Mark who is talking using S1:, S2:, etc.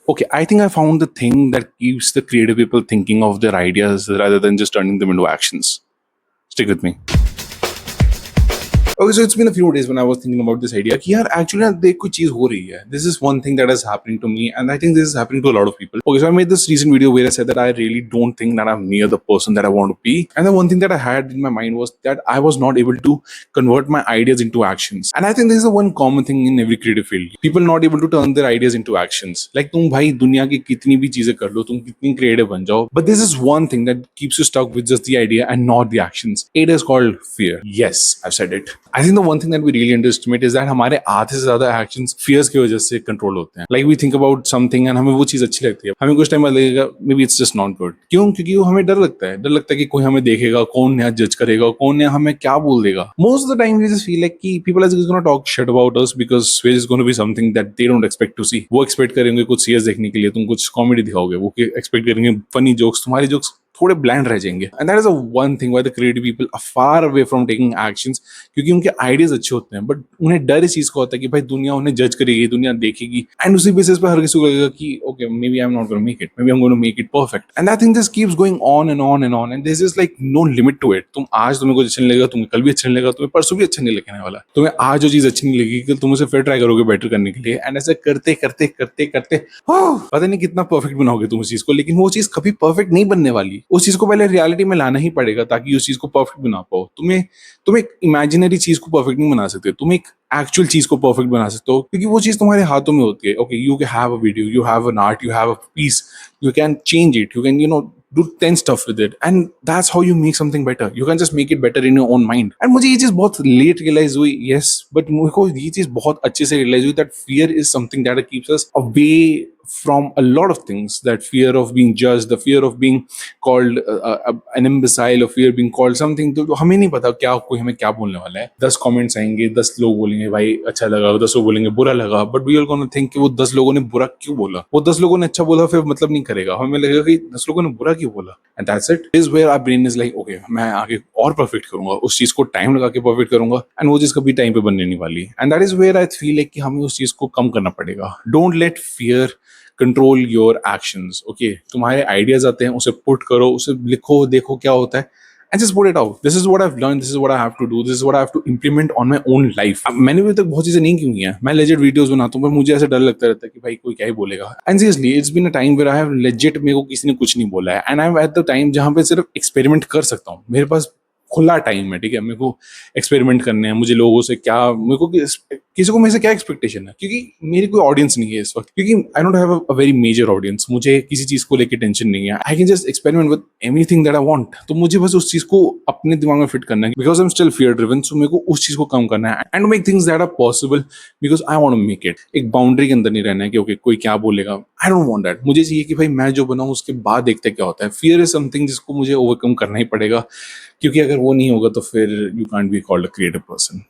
S1: Okay, I think I found the thing that keeps the creative people thinking of their ideas rather than just turning them into actions. Stick with me. Okay, so it's been a few days when I was thinking about this idea कि यार actually ना देख कोई चीज हो रही है. This is one thing that is happening to me, and I think this is happening to a lot of people. Okay, so I made this recent video where I said that I really don't think that I'm near the person that I want to be, and the one thing that I had in my mind was that I was not able to convert my ideas into actions. And I think this is the one common thing in every creative field. People not able to turn their ideas into actions. Like तुम भाई दुनिया की कितनी भी चीजें कर लो, तुम कितनी creative बन जाओ, but this is one thing that keeps you stuck with just the idea and not the actions. It is called fear. Yes, I've said it. I think the one thing that we really underestimate is that हमारे आधे से ज्यादा actions fears की वजह से control होते हैं. Like we think about something and हमें वो चीज अच्छी लगती है, हमें कुछ टाइम बाद लगेगा maybe it's just not good. क्यों? क्योंकि वो हमें डर लगता है कि कोई हमें देखेगा, कौन यहाँ जज करेगा, कौन यहाँ हमें क्या बोल देगा. Most of the time we just feel like कि people are just gonna talk shit about us because there is gonna be something that they don't expect to see. वो expect करेंगे कुछ serious देखने के लिए, तुम कुछ comedy दिखाओगे, वो expect करेंगे funny jokes, तुम्हारे jokes थोड़े ब्लैंड रह जाएंगे. And that is a one thing why the creative people are far away from taking actions, क्योंकि उनके आइडियाज अच्छे होते हैं बट उन्हें डर इस चीज का होता है कि भाई दुनिया उन्हें जज करेगी, दुनिया देखेगी, एंड उसी बेसिस पे हर किसी को लगेगा कि okay maybe I am not gonna make it, maybe I am gonna make it perfect. And I think this keeps going on and on and on, and this is like no limit to it. तुम आज तुम्हें कुछ अच्छा नहीं लगेगा, तुम्हें कल भी अच्छा नहीं लगेगा, तुम्हें परसों भी अच्छा नहीं लगने वाला. तुम्हें आज जो चीज अच्छी नहीं लगेगी कल तुम उसे फिर ट्राई करोगे बेटर करने के लिए, एंड ऐसे करते करते करते करते पता नहीं कितना परफेक्ट बनाओगे तुम उस चीज को, लेकिन वो चीज कभी परफेक्ट नहीं बनने वाली. उस चीज को पहले रियलिटी में लाना ही पड़ेगा ताकि उस चीज को परफेक्ट बना पाओ. तुम एक इमेजिनरी चीज को परफेक्ट नहीं बना सकते, तुम एक एक्चुअल चीज को परफेक्ट बना सकते हो क्योंकि वो चीज तुम्हारे हाथों में होती है. Okay, you can have a video, you have an art, you have a piece, you can change it, you can do 10 stuff with it, and that's how you make something better. You can just make it better in your own mind. And मुझे ये चीज बहुत late realise हुई, yes, but मुझे को ये चीज बहुत अच्छे से रियलाइज हुई that fear is something that keeps us away from a lot of things. That fear of being judged, the fear of being called an imbecile, or fear of being called something. तो हमें नहीं पता क्या कोई हमें क्या बोलने वाला है. 10 कमेंट्स आएंगे, 10 लोग बोलेंगे भाई अच्छा लगा, 10 लोग बोलेंगे बुरा लगा, but we are gonna think कि वो 10 लोगों ने बुरा क्यों बोला, वो 10 लोगों ने अच्छा बोला फिर मतलब नहीं करेगा, हमें लगेगा कि 10 लोगों ने बुरा क्यों बोला. And that's it. Is where our brain is like okay मैं आगे और परफेक्ट करूंगा, उस चीज को टाइम लगा के परफेक्ट करूंगा, एंड वो चीज कभी टाइम पे बनने नहीं वाली. And that is where I feel like कि हमें उस चीज को कम करना पड़ेगा. Don't let fear control your actions. Okay, तुम्हारे आइडियाज आते हैं, उसे पुट करो, उसे लिखो, देखो क्या होता है, and just put it out. This is what I've learned, this is what I have to do, this is what I have to implement on my own life. अब मैंने भी तक बहुत चीजें नहीं की हुई हैं, मैं legit videos बनाता हूँ पर मुझे ऐसे डर लगता रहता है कि भाई कोई क्या ही बोलेगा. And seriously, it's been a time where I have legit मेरे को किसी ने कुछ नहीं बोला है, and I'm at the time जहाँ पे सिर्फ एक्सपेरिमेंट कर सकता हूँ. मेरे पास खुला टाइम है, ठीक है, मेरे को एक्सपेरिमेंट करने हैं, मुझे लोगों से क्या, मेरे को किसी को मेरे से क्या एक्सपेक्टेशन है, क्योंकि मेरी कोई ऑडियंस नहीं है इस वक्त, क्योंकि I don't have a very major audience, मुझे किसी चीज को लेके टेंशन नहीं है. I can just experiment with anything that I want. तो मुझे बस उस चीज को अपने दिमाग में फिट करना है because I am still fear driven. So मेरे को उस चीज को कम करना है and make things that are possible because I want to make it. एक बाउंड्री के अंदर नहीं रहना है कि ओके कोई क्या बोलेगा. I don't want that. मुझे चाहिए कि भाई मैं जो बनाऊं उसके बाद देखते क्या होता है. फियर इज समथिंग जिसको मुझे ओवरकम करना ही पड़ेगा, क्योंकि अगर वो नहीं होगा तो फिर you can't be called a creative person.